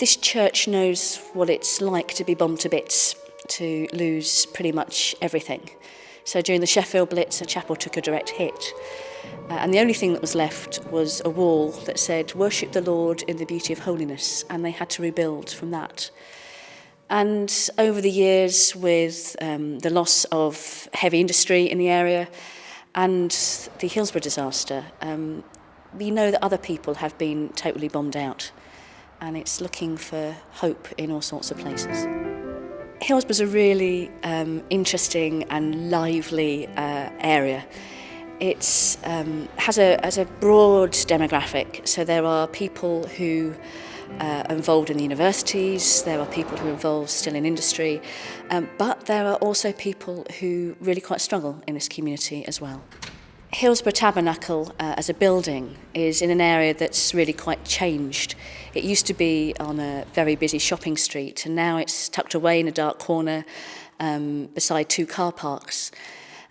This church knows what it's like to be bombed to bits, to lose pretty much everything. So during the Sheffield Blitz, the chapel took a direct hit. And the only thing that was left was a wall that said, "Worship the Lord in the beauty of holiness," and they had to rebuild from that. And over the years, with the loss of heavy industry in the area and the Hillsborough disaster, we know that other people have been totally bombed out, and it's looking for hope in all sorts of places. Hillsborough's a really interesting and lively area. It has a broad demographic, so there are people who are involved in the universities, there are people who are involved still in industry, but there are also people who really quite struggle in this community as well. Hillsborough Tabernacle as a building is in an area that's really quite changed. It used to be on a very busy shopping street, and now it's tucked away in a dark corner beside two car parks.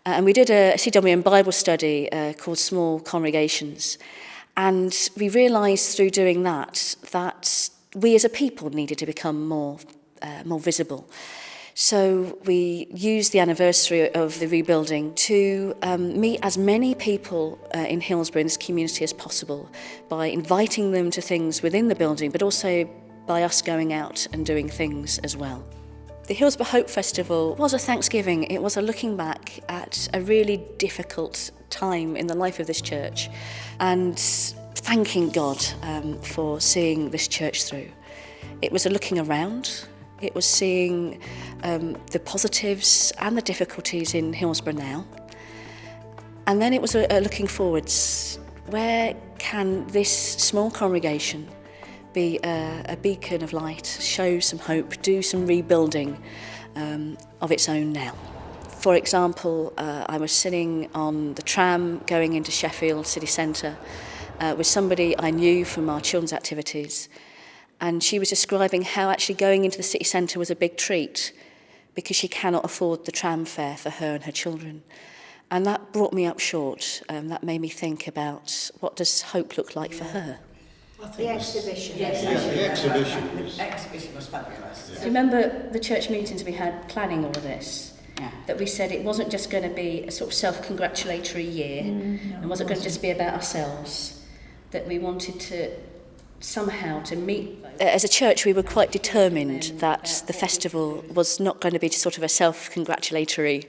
And we did a CWM Bible study called Small Congregations, and we realised through doing that we as a people needed to become more visible. So we used the anniversary of the rebuilding to meet as many people in Hillsborough, in this community, as possible by inviting them to things within the building, but also by us going out and doing things as well. The Hillsborough Hope Festival was a Thanksgiving. It was a looking back at a really difficult time in the life of this church and thanking God for seeing this church through. It was a looking around. It was seeing the positives and the difficulties in Hillsborough now. And then it was a looking forwards. Where can this small congregation be a beacon of light, show some hope, do some rebuilding of its own now? For example, I was sitting on the tram going into Sheffield city centre with somebody I knew from our children's activities. And she was describing how actually going into the city centre was a big treat because she cannot afford the tram fare for her and her children. And that brought me up short. That made me think about what does hope look like for her. The exhibition. Yes, the exhibition was fabulous. Do you remember the church meetings we had planning all of this? Yeah. That we said it wasn't just going to be a sort of self-congratulatory year, and wasn't going to just be about ourselves, that we wanted to somehow to meet. As a church, we were quite determined that the festival was not going to be just sort of a self-congratulatory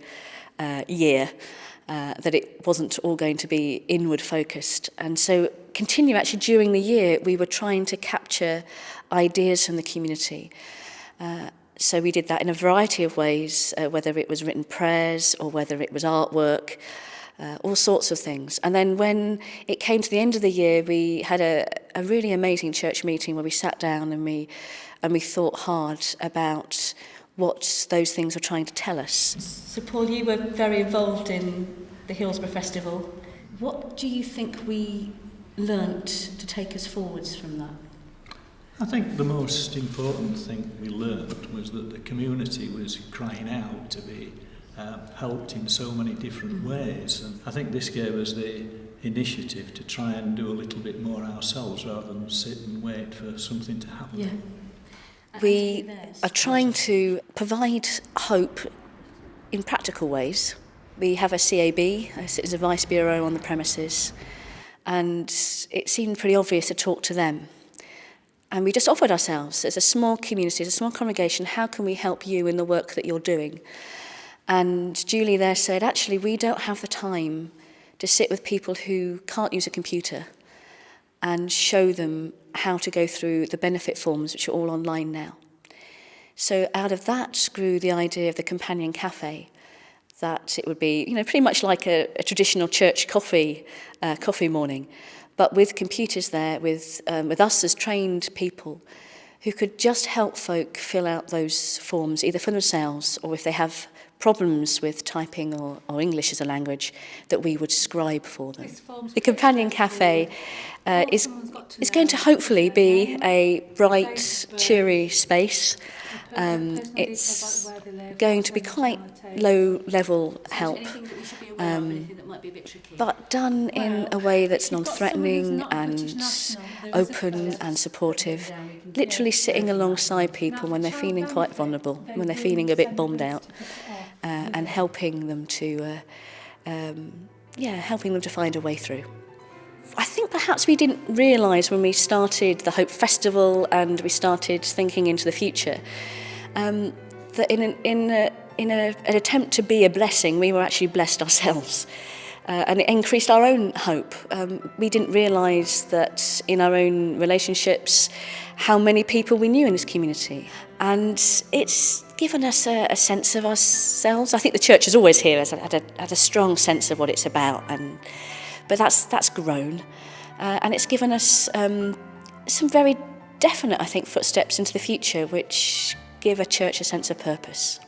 year, that it wasn't all going to be inward focused. And so continue actually during the year, we were trying to capture ideas from the community. So we did that in a variety of ways, whether it was written prayers or whether it was artwork, all sorts of things. And then when it came to the end of the year, we had a really amazing church meeting where we sat down and we thought hard about what those things were trying to tell us. So Paul, you were very involved in the Hillsborough Festival. What do you think we learnt to take us forwards from that? I think the most important thing we learned was that the community was crying out to be helped in so many different ways, and I think this gave us the initiative to try and do a little bit more ourselves rather than sit and wait for something to happen. Yeah. We are trying to provide hope in practical ways. We have a CAB, a Citizens Advice Bureau, on the premises, and it seemed pretty obvious to talk to them. And we just offered ourselves as a small community, as a small congregation, how can we help you in the work that you're doing? And Julie there said, actually, we don't have the time to sit with people who can't use a computer and show them how to go through the benefit forms, which are all online now. So out of that grew the idea of the companion cafe, that it would be, pretty much like a traditional church coffee morning, but with computers there, with us as trained people who could just help folk fill out those forms, either for themselves or if they have problems with typing or English as a language, that we would scribe for them. The Companion Cafe is going to hopefully be a bright, cheery space. It's going to be quite low-level help, but done in a way that's non-threatening and open and supportive, literally sitting alongside people when they're feeling quite vulnerable, when they're feeling a bit bombed out, and helping them to find a way through. I think perhaps we didn't realise when we started the Hope Festival and we started thinking into the future that in an attempt to be a blessing, we were actually blessed ourselves. And it increased our own hope. We didn't realise that in our own relationships how many people we knew in this community. And it's given us a sense of ourselves. I think the church has always here had a strong sense of what it's about, but that's grown. And it's given us some very definite, I think, footsteps into the future which give a church a sense of purpose.